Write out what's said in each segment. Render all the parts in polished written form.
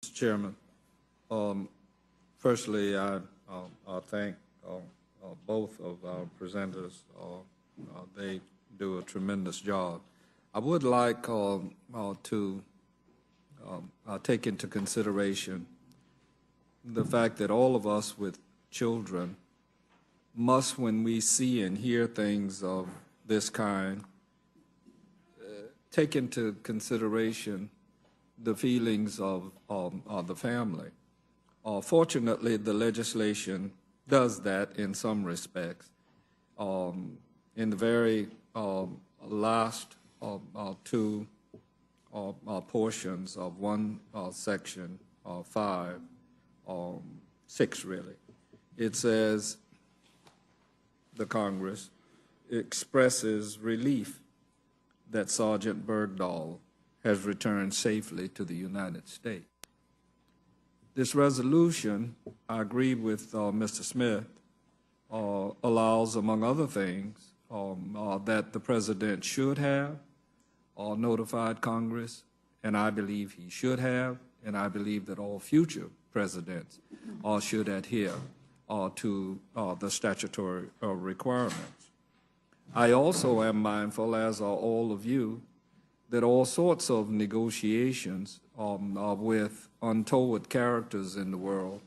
Mr. Chairman, firstly, I thank both of our presenters. They do a tremendous job. I would like to take into consideration the fact that all of us with children must, when we see and hear things of this kind, take into consideration the feelings of the family. Fortunately, the legislation does that in some respects. In the very last two portions of one section 5, 6 really, it says the Congress expresses relief that Sergeant Bergdahl has returned safely to the United States. This resolution, I agree with Mr. Smith, allows, among other things, that the President should have notified Congress, and I believe he should have, and I believe that all future presidents should adhere to the statutory requirements. I also am mindful, as are all of you, that all sorts of negotiations with untoward characters in the world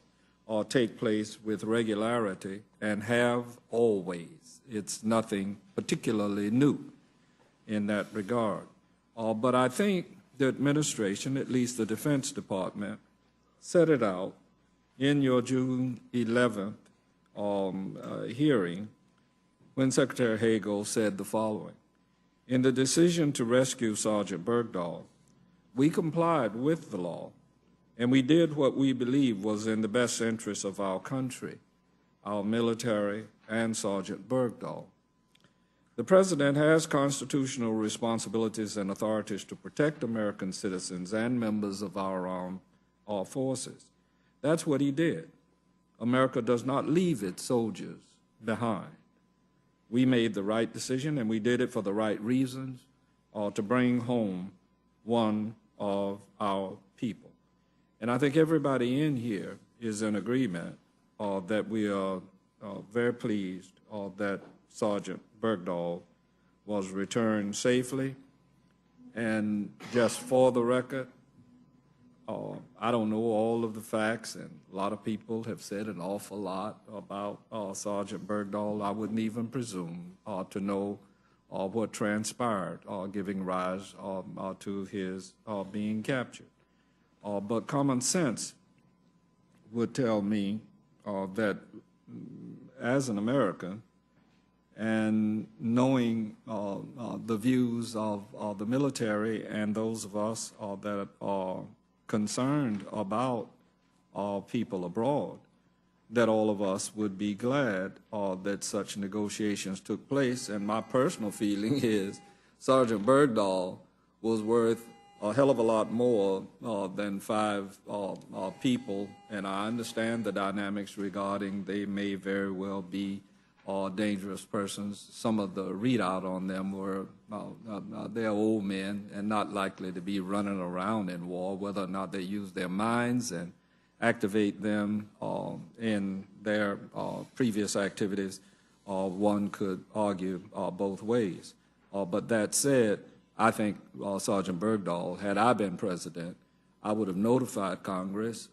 take place with regularity and have always. It's nothing particularly new in that regard. But I think the administration, at least the Defense Department, set it out in your June 11th hearing when Secretary Hagel said the following: in the decision to rescue Sergeant Bergdahl, we complied with the law, and we did what we believed was in the best interest of our country, our military, and Sergeant Bergdahl. The President has constitutional responsibilities and authorities to protect American citizens and members of our armed forces. That's what he did. America does not leave its soldiers behind. We made the right decision, and we did it for the right reasons, to bring home one of our people. And I think everybody in here is in agreement that we are very pleased that Sergeant Bergdahl was returned safely. And just for the record, I don't know all of the facts, and a lot of people have said an awful lot about Sergeant Bergdahl. I wouldn't even presume to know what transpired, giving rise to his being captured. But common sense would tell me that as an American, and knowing the views of the military and those of us that are concerned about people abroad, that all of us would be glad that such negotiations took place. And my personal feeling is Sergeant Bergdahl was worth a hell of a lot more than 5 people, and I understand the dynamics regarding they may very well be dangerous persons. Some of the readout on them were they're old men and not likely to be running around in war. Whether or not they use their minds and activate them in their previous activities, one could argue both ways. But that said, I think Sergeant Bergdahl, had I been president, I would have notified Congress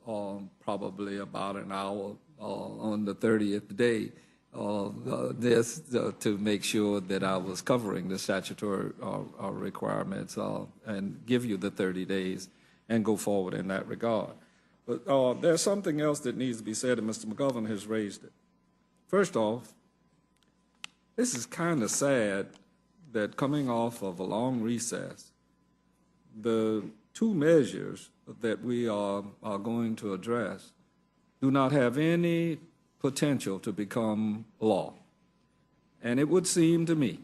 probably about an hour on the 30th day to make sure that I was covering the statutory requirements and give you the 30 days and go forward in that regard. But there's something else that needs to be said, and Mr. McGovern has raised it. First off, this is kind of sad that coming off of a long recess, the 2 measures that we are going to address do not have any potential to become law. And it would seem to me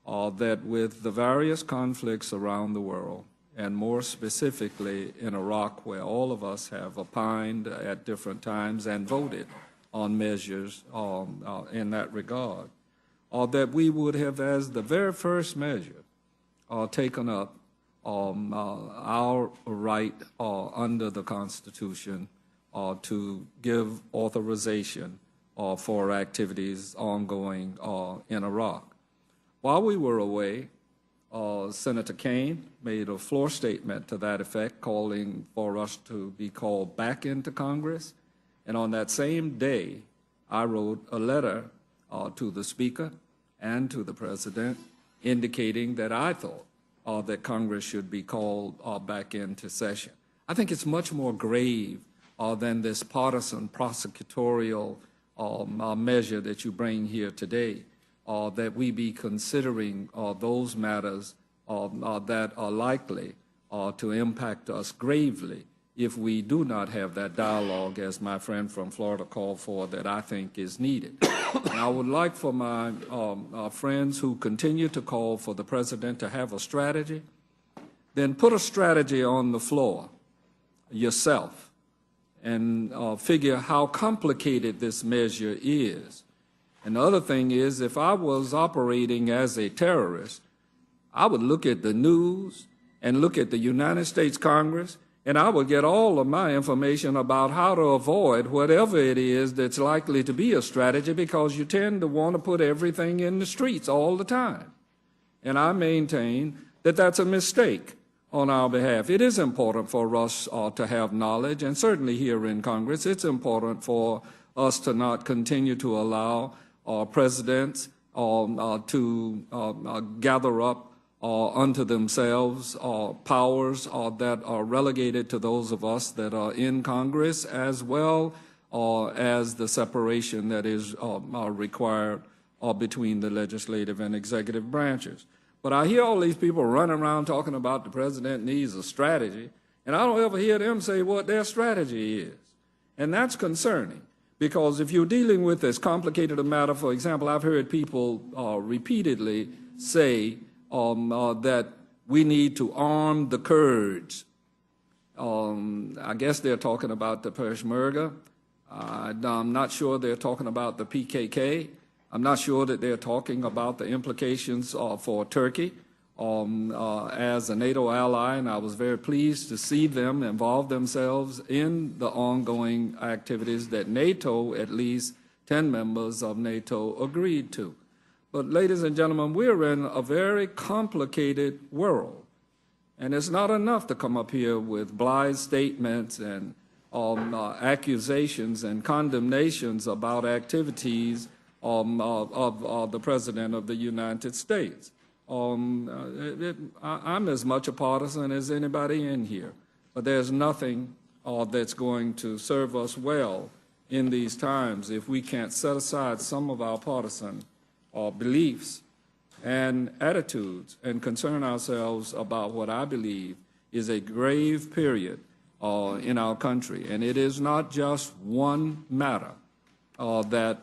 that with the various conflicts around the world, and more specifically in Iraq, where all of us have opined at different times and voted on measures in that regard, that we would have, as the very first measure, taken up our right under the Constitution to give authorization for activities ongoing in Iraq. While we were away, Senator Kaine made a floor statement to that effect, calling for us to be called back into Congress. And on that same day, I wrote a letter to the Speaker and to the President indicating that I thought that Congress should be called back into session. I think it's much more grave than this partisan prosecutorial measure that you bring here today, that we be considering those matters that are likely to impact us gravely if we do not have that dialogue, as my friend from Florida called for, that I think is needed. And I would like for my friends who continue to call for the President to have a strategy, then put a strategy on the floor yourself and figure how complicated this measure is. And the other thing is, if I was operating as a terrorist, I would look at the news and look at the United States Congress, and I would get all of my information about how to avoid whatever it is that's likely to be a strategy, because you tend to want to put everything in the streets all the time. And I maintain that that's a mistake on our behalf. It is important for us to have knowledge, and certainly here in Congress, it's important for us to not continue to allow presidents to gather up unto themselves powers that are relegated to those of us that are in Congress, as well as the separation that is required between the legislative and executive branches. But I hear all these people running around talking about the president needs a strategy, and I don't ever hear them say what their strategy is. And that's concerning, because if you're dealing with as complicated a matter, for example, I've heard people repeatedly say that we need to arm the Kurds. I guess they're talking about the Peshmerga. I'm not sure they're talking about the PKK. I'm not sure that they're talking about the implications for Turkey as a NATO ally, and I was very pleased to see them involve themselves in the ongoing activities that NATO, at least 10 members of NATO, agreed to. But ladies and gentlemen, we're in a very complicated world, and it's not enough to come up here with blithe statements and accusations and condemnations about activities of the President of the United States. I'm as much a partisan as anybody in here, but there's nothing that's going to serve us well in these times if we can't set aside some of our partisan beliefs and attitudes and concern ourselves about what I believe is a grave period in our country. And it is not just one matter that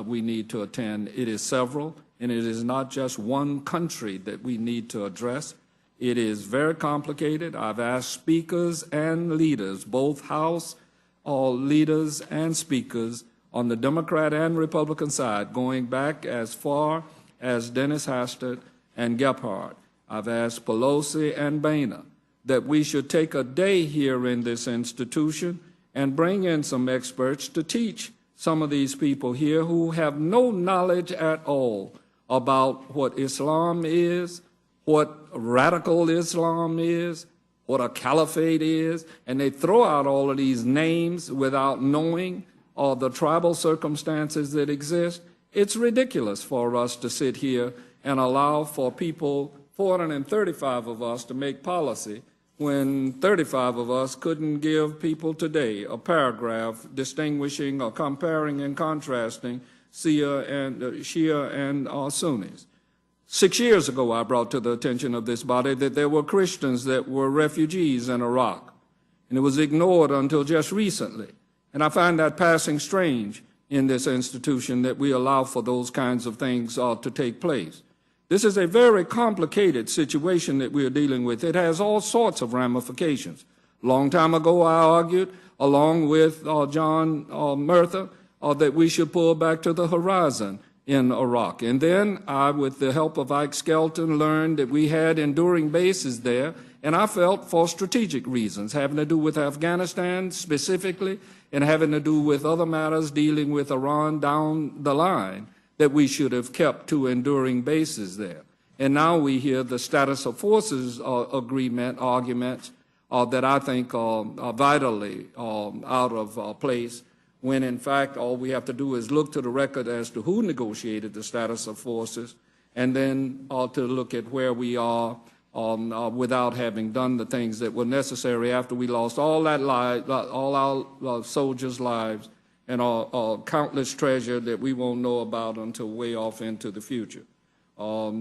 we need to attend. It is several, and it is not just one country that we need to address. It is very complicated. I've asked speakers and leaders, both House leaders and speakers on the Democrat and Republican side, going back as far as Dennis Hastert and Gephardt. I've asked Pelosi and Boehner that we should take a day here in this institution and bring in some experts to teach some of these people here who have no knowledge at all about what Islam is, what radical Islam is, what a caliphate is, and they throw out all of these names without knowing the tribal circumstances that exist. It's ridiculous for us to sit here and allow for people, 435 of us, to make policy when 35 of us couldn't give people today a paragraph distinguishing or comparing and contrasting Shia and Sunnis. 6 years ago, I brought to the attention of this body that there were Christians that were refugees in Iraq, and it was ignored until just recently. And I find that passing strange in this institution that we allow for those kinds of things to take place. This is a very complicated situation that we are dealing with. It has all sorts of ramifications. A long time ago, I argued, along with John Murtha, that we should pull back to the horizon in Iraq. And then I, with the help of Ike Skelton, learned that we had enduring bases there, and I felt for strategic reasons, having to do with Afghanistan specifically and having to do with other matters dealing with Iran down the line, that we should have kept two enduring bases there. And now we hear the status of forces arguments that I think are vitally out of place, when in fact all we have to do is look to the record as to who negotiated the status of forces, and then to look at where we are without having done the things that were necessary after we lost all our soldiers' lives and countless treasure that we won't know about until way off into the future.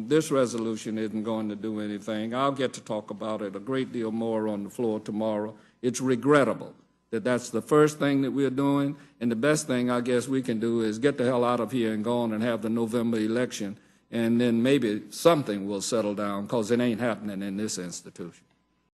This resolution isn't going to do anything. I'll get to talk about it a great deal more on the floor tomorrow. It's regrettable that that's the first thing that we're doing, and the best thing I guess we can do is get the hell out of here and go on and have the November election, and then maybe something will settle down, because it ain't happening in this institution.